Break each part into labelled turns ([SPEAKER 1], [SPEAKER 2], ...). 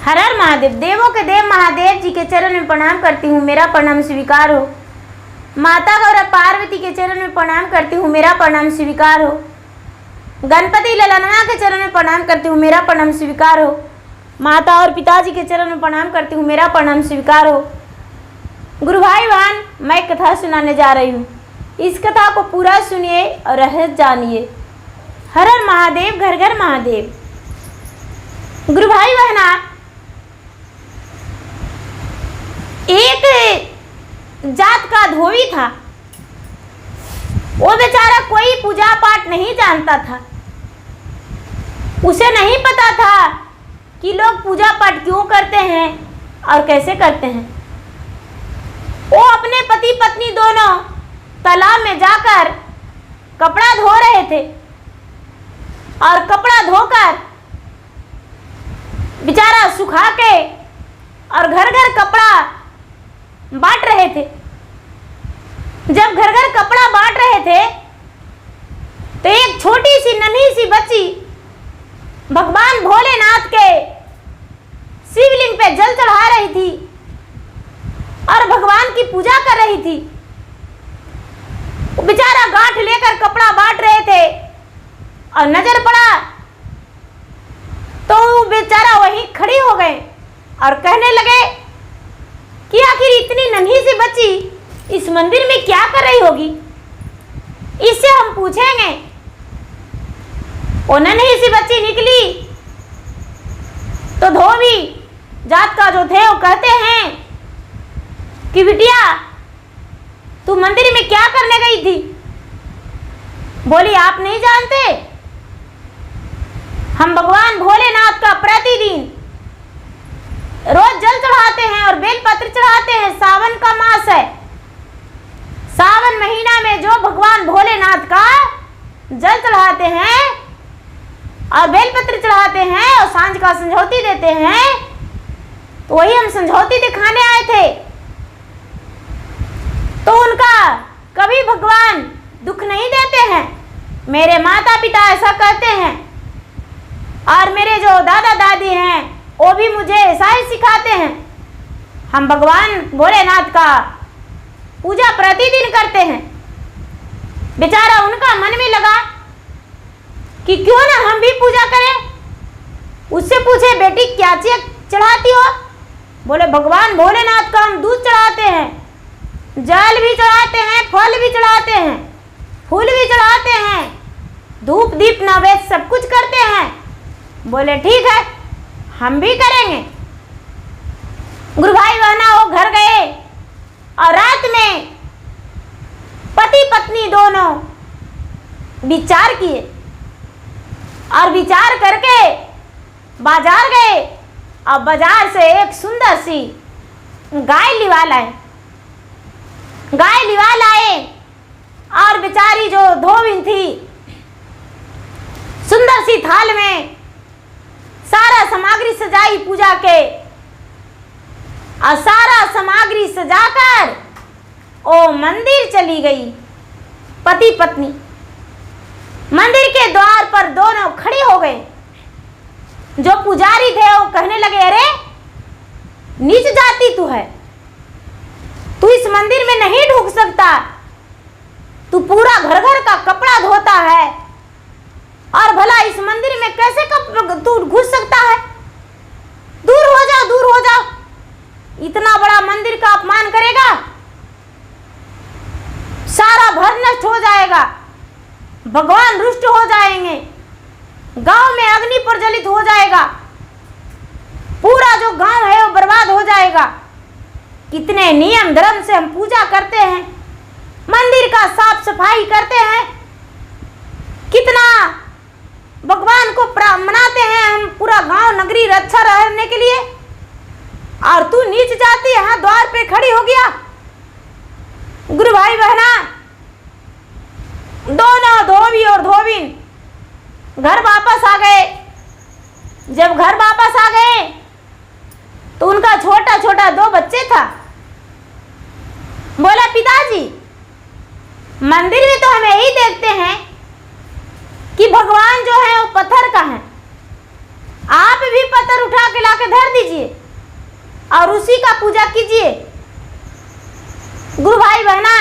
[SPEAKER 1] हर हर महादेव। देवों के देव महादेव जी के चरण में प्रणाम करती हूँ, मेरा प्रणाम स्वीकार हो। माता गौरा पार्वती के चरण में प्रणाम करती हूँ, मेरा प्रणाम स्वीकार हो। गणपति ललनवा के चरण में प्रणाम करती हूँ, मेरा प्रणाम स्वीकार हो। माता और पिताजी के चरण में प्रणाम करती हूँ, मेरा प्रणाम स्वीकार हो। गुरु भाई बहन, मैं कथा सुनाने जा रही हूँ। इस कथा को पूरा सुनिए और रहस्य जानिए। हर हर महादेव, घर घर महादेव। गुरु भाई बहना, एक जात का धोबी था। वो बेचारा कोई पूजा पाठ नहीं जानता था। उसे नहीं पता था कि लोग पूजा पाठ क्यों करते हैं और कैसे करते हैं। वो अपने पति पत्नी दोनों तालाब में जाकर कपड़ा धो रहे थे और कपड़ा धोकर बेचारा सुखा के और घर घर कपड़ा बांट रहे थे। जब घर घर कपड़ा बांट रहे थे तो एक छोटी सी नन्ही सी बच्ची भगवान भोलेनाथ के शिवलिंग पे जल चढ़ा रही थी और भगवान की पूजा कर रही थी। वो बेचारा गांठ लेकर कपड़ा बांट रहे थे और नजर पड़ा तो वो बेचारा वहीं खड़ी हो गए और कहने लगे कि आखिर इतनी नन्ही सी बच्ची इस मंदिर में क्या कर रही होगी, इससे हम पूछेंगे। वो नन्ही सी बच्ची निकली तो धोबी जात का जो थे वो कहते हैं कि बिटिया तू मंदिर में क्या करने गई थी? बोली आप नहीं जानते, हम भगवान भोलेनाथ का प्रतिदिन रोज जल चढ़ाते हैं और बेलपत्र चढ़ाते हैं। सावन का मास है, सावन महीना में जो भगवान भोलेनाथ का जल चढ़ाते हैं और बेलपत्र चढ़ाते हैं और सांझ का संझौती देते हैं, तो वही हम संझौती दिखाने आए थे। तो उनका कभी भगवान दुख नहीं देते हैं। मेरे माता पिता ऐसा कहते हैं और मेरे जो दादा दादी हैं वो भी मुझे ऐसा ही सिखाते हैं। हम भगवान भोलेनाथ का पूजा प्रतिदिन करते हैं। बेचारा उनका मन में लगा कि क्यों ना हम भी पूजा करें। उससे पूछे बेटी क्या चीज चढ़ाती हो? बोले भगवान भोलेनाथ का हम दूध चढ़ाते हैं, जल भी चढ़ाते हैं, फल भी चढ़ाते हैं, फूल भी चढ़ाते हैं, धूप दीप नैवेद्य सब कुछ करते हैं। बोले ठीक है हम भी करेंगे। गुरु भाई बहना वो घर गए और रात में पति पत्नी दोनों विचार किए और विचार करके बाजार गए और बाजार से एक सुंदर सी गाय लिवा लाए। गाय लिवा लाए और बेचारी जो धोबिन थी सुंदर सी थाल में सारा सामग्री सजाई पूजा के और सारा सामग्री सजाकर ओ मंदिर चली गई। पति पत्नी मंदिर के द्वार पर दोनों खड़े हो गए। जो पुजारी थे वो कहने लगे अरे नीच जाति तू है, तू इस मंदिर में नहीं ढुक सकता, तू पूरा घर घर का कपड़ा धोता है और भला इस मंदिर में कैसे तू घुस सकता है? दूर हो जाओ, दूर हो जाओ, इतना बड़ा मंदिर का अपमान करेगा, सारा घर नष्ट हो जाएगा, भगवान रुष्ट हो जाएंगे, गांव में अग्नि प्रज्वलित हो जाएगा, पूरा जो गांव है वो बर्बाद हो जाएगा। कितने नियम धर्म से हम पूजा करते हैं, मंदिर का साफ सफाई करते हैं, कितना भगवान को मनाते हैं हम, पूरा गांव नगरी अच्छा रहने के लिए, और तू नीच जाती यहाँ द्वार पे खड़ी हो गया। गुरु भाई बहना, दोनों धोबी और धोबिन घर वापस आ गए। जब घर वापस आ गए तो उनका छोटा छोटा 2 बच्चे था। बोला पिताजी मंदिर में तो हम यही देखते हैं कि भगवान जो है वो पत्थर का है आप भी पत्थर उठा के लाके धर दीजिए और उसी का पूजा कीजिए। गुरु भाई बहना,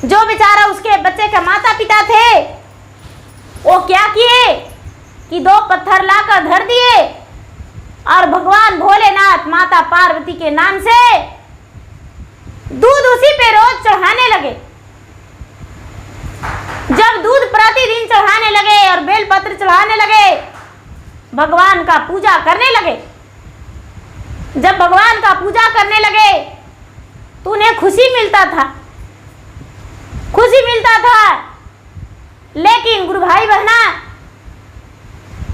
[SPEAKER 1] जो बेचारा उसके बच्चे के माता पिता थे, वो क्या किए कि 2 पत्थर लाकर धर दिए और भगवान भोलेनाथ माता पार्वती के नाम से दूध उसी पे रोज चढ़ाने लगे। जब दूध प्रतिदिन चढ़ाने लगे और बेलपत्र चढ़ाने लगे, भगवान का पूजा करने लगे। जब भगवान का पूजा करने लगे तो उन्हें खुशी मिलता था, खुशी मिलता था। लेकिन गुरु भाई बहना,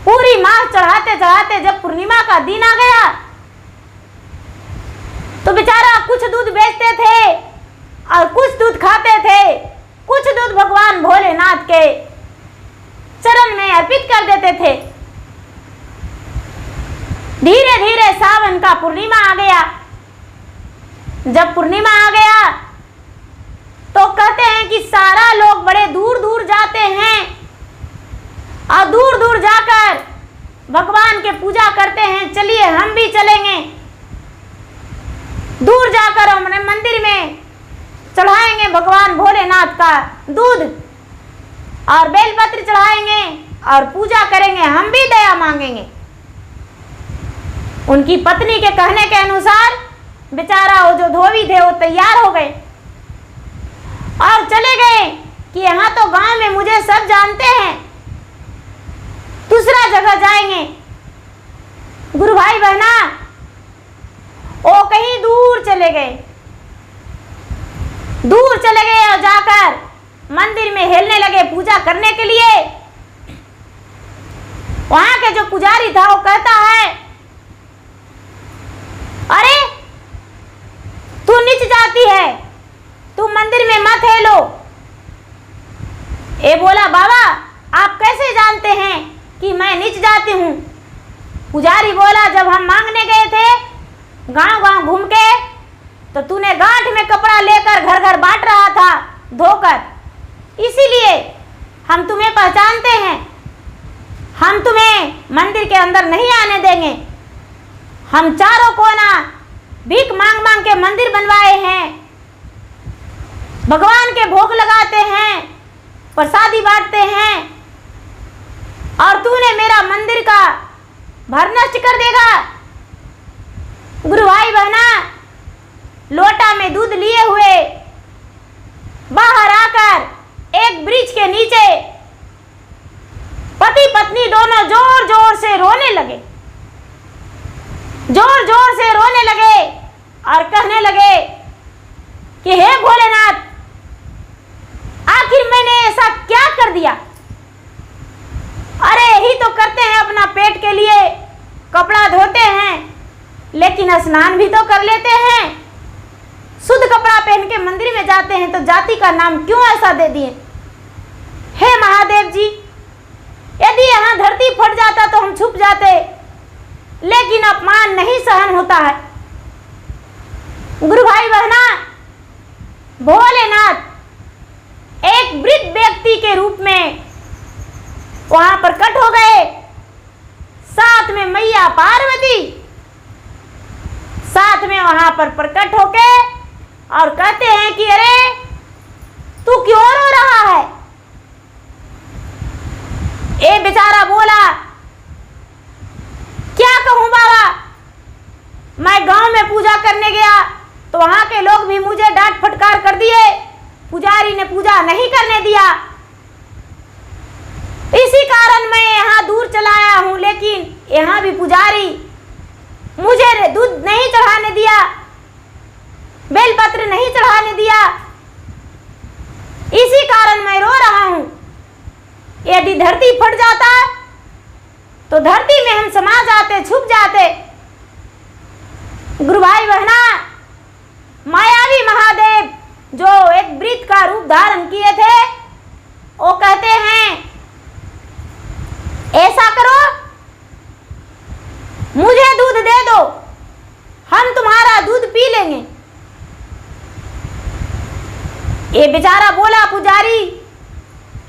[SPEAKER 1] पूरी मास चढ़ाते चढ़ाते जब पूर्णिमा का दिन आ गया तो बेचारा कुछ दूध बेचते थे और कुछ दूध खाते थे, कुछ दूध भगवान भोलेनाथ के चरण में अर्पित कर देते थे। धीरे धीरे सावन का पूर्णिमा आ गया। जब पूर्णिमा आ गया तो कहते हैं कि सारा लोग बड़े दूर दूर जाते हैं और दूर दूर जाकर भगवान के पूजा करते हैं। चलिए हम भी चलेंगे, दूर जाकर हमने मंदिर में चढ़ाएंगे भगवान भोलेनाथ का दूध और बेलपत्र चढ़ाएंगे और पूजा करेंगे, हम भी दया मांगेंगे। उनकी पत्नी के कहने के अनुसार बेचारा वो जो धोबी थे वो तैयार हो गए और चले गए कि यहाँ तो गांव में मुझे सब जानते हैं, दूसरा जगह जाएंगे। गुरु भाई बहना, वो कहीं दूर चले गए, दूर चले गए और जाकर मंदिर में हिलने लगे पूजा करने के लिए। वहां के जो पुजारी था वो कहता है, अरे तू नीच जाती है, तू मंदिर में मत हेलो। ये बोला, बाबा आप कैसे जानते हैं कि मैं नीच जाती हूँ? पुजारी बोला, जब हम मांगने गए थे गांव गांव घूम के तो तूने गांठ में कपड़ा लेकर घर घर बांट रहा था धोकर, इसीलिए हम तुम्हें पहचानते हैं। हम तुम्हें मंदिर के अंदर नहीं आने देंगे। हम चारों कोना भीख मांग मांग के मंदिर बनवाए हैं, भगवान के भोग लगाते हैं, प्रसादी बांटते हैं, और तूने मेरा मंदिर का भर नष्ट कर देगा। गुरु भाई बहना, लोटा में दूध लिए हुए बाहर आकर एक वृक्ष के नीचे पति पत्नी दोनों जोर जोर से रोने लगे, जोर जोर से रोने लगे और कहने लगे कि हे भोलेनाथ, आखिर मैंने ऐसा क्या कर दिया? अरे यही तो करते हैं अपना पेट के लिए, कपड़ा धोते हैं लेकिन स्नान भी तो कर लेते हैं, शुद्ध कपड़ा पहन के मंदिर में जाते हैं, तो जाति का नाम क्यों ऐसा दे दिए? हे महादेव जी, यदि यहाँ धरती फट जाता तो हम छुप जाते, लेकिन अपमान नहीं सहन होता है। गुरु भाई बहना, भोलेनाथ एक वृद्ध व्यक्ति के रूप में वहां प्रकट हो गए, साथ में मैया पार्वती साथ में वहां पर प्रकट होके और कहते हैं कि अरे तू क्यों रो रहा है? ए बेचारा बोला, क्या कहूं बाबा, मैं गांव में पूजा करने गया तो वहां के लोग भी मुझे डांट फटकार कर दिए, पुजारी ने पूजा नहीं करने दिया, इसी कारण मैं यहाँ दूर चला आया हूँ, लेकिन यहाँ भी पुजारी मुझे दूध नहीं चढ़ाने दिया, बेलपत्र नहीं चढ़ाने दिया, इसी कारण मैं रो रहा हूँ। यदि धरती फट जाता तो धरती में हम समा जाते, छुप जाते। गुरु भाई बहना, मायावी महादेव जो एक वृत्त का रूप धारण किए थे, वो कहते हैं ऐसा करो, मुझे दूध दे दो, हम तुम्हारा दूध पी लेंगे। ये बेचारा बोला, पुजारी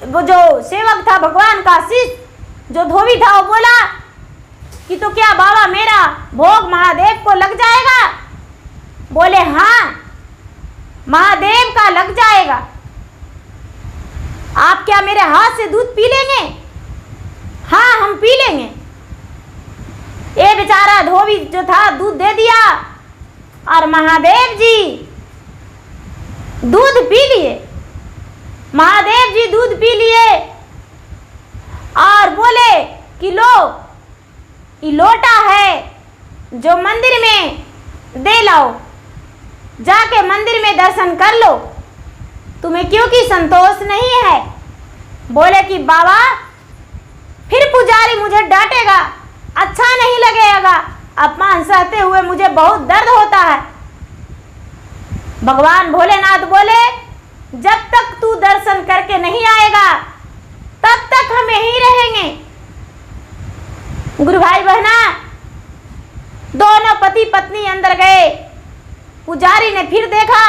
[SPEAKER 1] वो जो सेवक था भगवान का शिष्य जो धोबी था, वो बोला कि तो क्या बाबा मेरा भोग महादेव को लग जाएगा? बोले हाँ, महादेव का लग जाएगा। आप क्या मेरे हाथ से दूध पी लेंगे? हाँ, हम पी लेंगे। ये बेचारा धोबी जो था दूध दे दिया और महादेव जी दूध पी लिए। महादेव जी दूध पी लिए और बोले कि लो, ये लोटा है जो मंदिर में दे लाओ, जाके मंदिर में दर्शन कर लो। तुम्हें क्योंकि संतोष नहीं है? बोले कि बाबा फिर पुजारी मुझे डांटेगा, अच्छा नहीं लगेगा, अपमान सहते हुए मुझे बहुत दर्द होता है। भगवान भोलेनाथ बोले जब तक तू दर्शन करके नहीं आएगा तब तक हम यहीं रहेंगे। गुरु भाई बहना, दोनों पति पत्नी अंदर गए। पुजारी ने फिर देखा,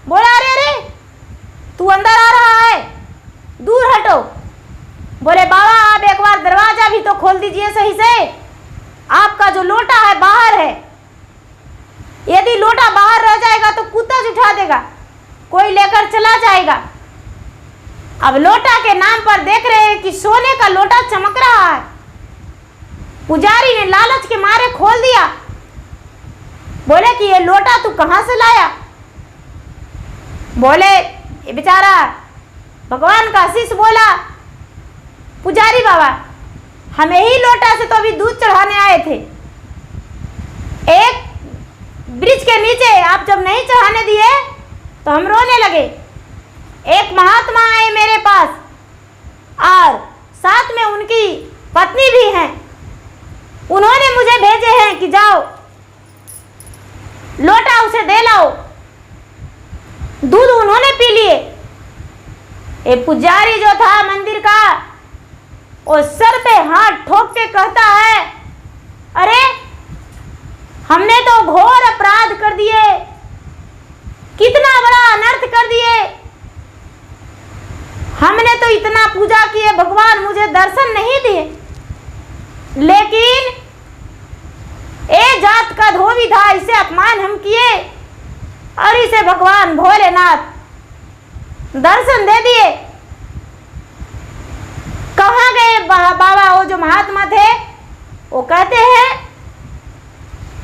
[SPEAKER 1] बोला अरे अरे तू अंदर आ रहा है, दूर हटो। बोले बाबा आप एक बार दरवाजा भी तो खोल दीजिए सही से, आपका जो लोटा है बाहर है। यदि लोटा बाहर रह जाएगा तो कुत्ता उठा देगा, कोई लेकर चला जाएगा। अब लोटा के नाम पर देख रहे हैं कि सोने का लोटा चमक रहा है। पुजारी ने लालच के मारे खोल दिया। बोले कि ये लोटा तू कहां से लाया? बोले ये बेचारा भगवान का शिष्य बोला, पुजारी बाबा हम यही लोटा से तो अभी दूध चढ़ाने आए थे। एक ब्रिज के नीचे आप जब नहीं चढ़ाने दिए तो हम रोने लगे। एक महात्मा आए मेरे पास और साथ में उनकी पत्नी भी हैं। उन्होंने मुझे भेजे हैं कि जाओ लोटा उसे दे लाओ। दूध उन्होंने पी लिए। ये पुजारी जो था मंदिर का, वो सर पे हाथ ठोक के कहता है, अरे हमने तो घोर अपराध कर दिए, कितना बड़ा अनर्थ कर दिए। हमने तो इतना पूजा किए, भगवान मुझे दर्शन नहीं दिए। लेकिन ए जात का धोबी था, इसे अपमान हम किए और इसे भगवान भोलेनाथ दर्शन दे दिए। कहाँ गए बाबा? वो जो महात्मा थे वो कहते हैं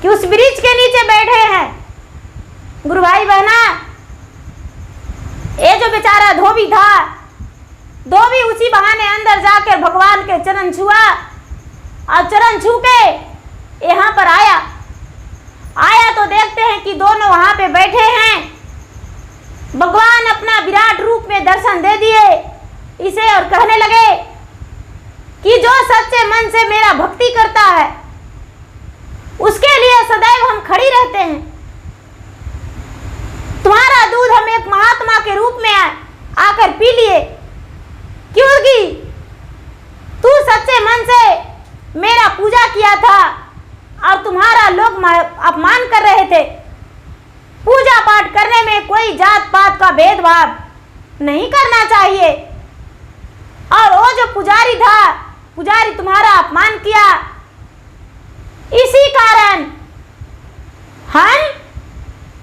[SPEAKER 1] कि उस ब्रिज के नीचे बैठे हैं। गुरु भाई बहना, ये जो बेचारा धोबी था, धोबी उसी बहाने अंदर जाकर भगवान के चरण छुआ और चरण छू के यहाँ पर आया तो देखते हैं कि दोनों वहां पे बैठे हैं। भगवान अपना विराट रूप में दर्शन दे दिए इसे और कहने लगे कि जो सच्चे मन से मेरा भक्ति करता है उसके लिए सदैव हम खड़ी रहते हैं। तुम्हारा दूध हम एक महात्मा के रूप में आकर पी लिए, क्योंकि तू सच्चे मन से मेरा पूजा किया था और तुम्हारा लोग अपमान कर रहे थे। पूजा पाठ करने में कोई जात पात का भेदभाव नहीं करना चाहिए। और वो जो पुजारी था, पुजारी तुम्हारा अपमान किया, इसी कारण हम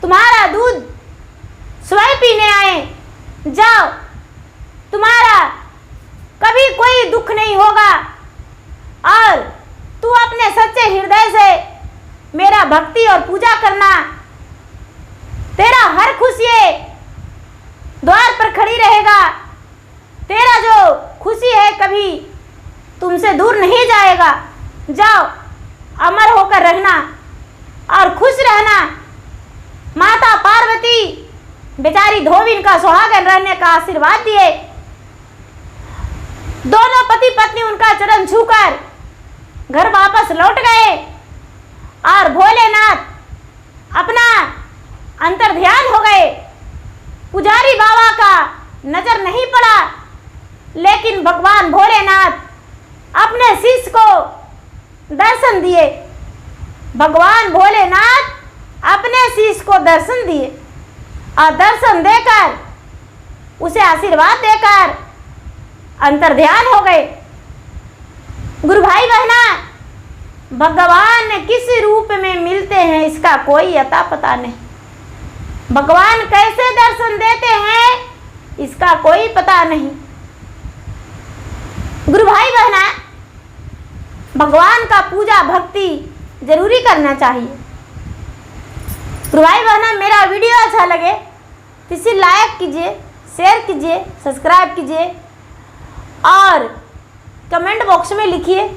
[SPEAKER 1] तुम्हारा दूध स्वयं पीने आए। जाओ, तुम्हारा कभी कोई दुख नहीं होगा और तू अपने सच्चे हृदय से मेरा भक्ति और पूजा करना। तेरा हर खुशी द्वार पर खड़ी रहेगा। तेरा जो खुशी है कभी तुमसे दूर नहीं जाएगा। जाओ, अमर होकर रहना और खुश रहना। माता पार्वती बेचारी धोबिन का सुहागन रहने का आशीर्वाद दिए। दोनों पति पत्नी उनका चरण छूकर घर वापस लौट गए और भोलेनाथ अपना अंतर ध्यान हो गए। पुजारी बाबा का नजर नहीं पड़ा, लेकिन भगवान भोलेनाथ अपने शिष्य को दर्शन दिए। भगवान भोलेनाथ अपने शिष्य को दर्शन दिए और दर्शन देकर उसे आशीर्वाद देकर अंतर ध्यान हो गए। गुरु भाई बहना, भगवान किस रूप में मिलते हैं इसका कोई अता पता नहीं। भगवान कैसे दर्शन देते हैं इसका कोई पता नहीं। गुरु भाई बहना, भगवान का पूजा भक्ति जरूरी करना चाहिए। गुरु भाई बहना, मेरा वीडियो अच्छा लगे तो इसे लाइक कीजिए, शेयर कीजिए, सब्सक्राइब कीजिए और कमेंट बॉक्स में लिखिए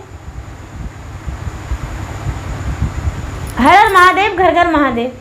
[SPEAKER 1] हर हर महादेव, घर घर महादेव।